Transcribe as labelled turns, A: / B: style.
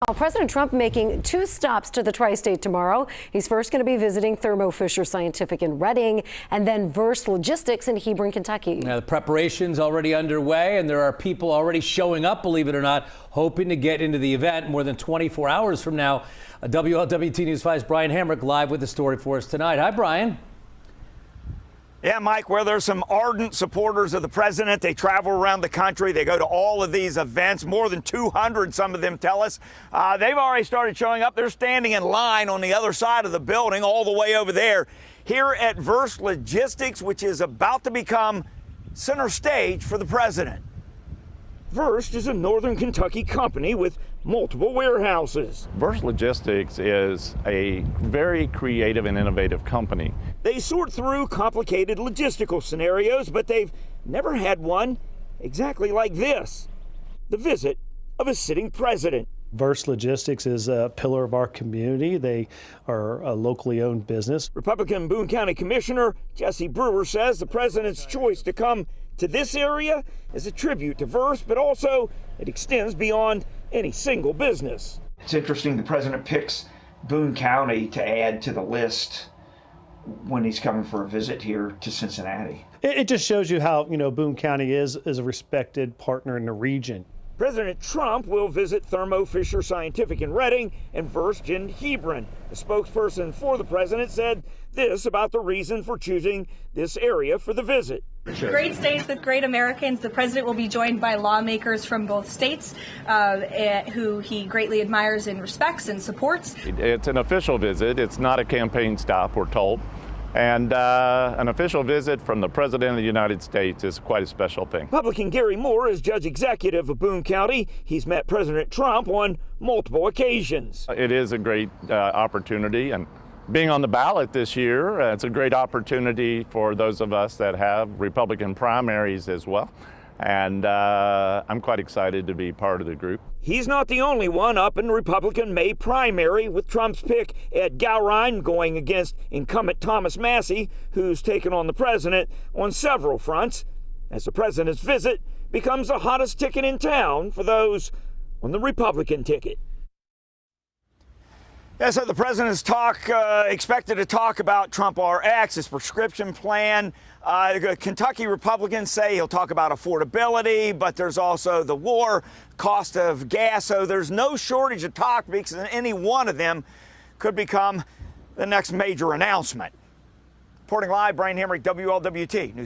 A: President Trump making 2 stops to the tri-state tomorrow. He's first going to be visiting Thermo Fisher Scientific in Reading and then Verse Logistics in Hebron, Kentucky.
B: Now, the preparation's already underway and there are people already showing up, believe it or not, hoping to get into the event more than 24 hours from now. WLWT News 5's Brian Hamrick live with the story for us tonight. Hi, Brian.
C: Yeah, Mike, well, there's some ardent supporters of the president. They travel around the country. They go to all of these events, more than 200, some of them tell us. They've already started showing up. They're standing in line on the other side of the building, all the way over there, here at Verse Logistics, which is about to become center stage for the president. Verse is a northern Kentucky company with multiple warehouses.
D: Verse Logistics is a very creative and innovative company.
C: They sort through complicated logistical scenarios, but they've never had one exactly like this: the visit of a sitting president.
E: Verse Logistics is a pillar of our community. They are a locally owned business.
C: Republican Boone County Commissioner Jesse Brewer says the president's choice to come to this area is a tribute to Verse, but also it extends beyond any single business. It's interesting the president picks Boone County to add to the list when he's coming for a visit here to Cincinnati.
E: It just shows you how, Boone County is a respected partner in the region.
C: President Trump will visit Thermo Fisher Scientific in Reading and Verse in Hebron. A spokesperson for the president said this about the reason for choosing this area for the visit.
F: Great states with great Americans. The president will be joined by lawmakers from both states who he greatly admires and respects and supports.
D: It's an official visit. It's not a campaign stop, we're told. And an official visit from the President of the United States is quite a special thing.
C: Republican Gary Moore is judge executive of Boone County. He's met President Trump on multiple occasions.
D: It is a great opportunity, and being on the ballot this year, it's a great opportunity for those of us that have Republican primaries as well. And I'm quite excited to be part of the group.
C: He's not the only one up in the Republican May primary, with Trump's pick Ed Gowrine going against incumbent Thomas Massie, who's taken on the president on several fronts, as the president's visit becomes the hottest ticket in town for those on the Republican ticket. Yeah, so the president's expected to talk about Trump RX, his prescription plan. Kentucky Republicans say he'll talk about affordability, but there's also the war, cost of gas. So there's no shortage of talk, because any one of them could become the next major announcement. Reporting live, Brian Hamrick, WLWT News.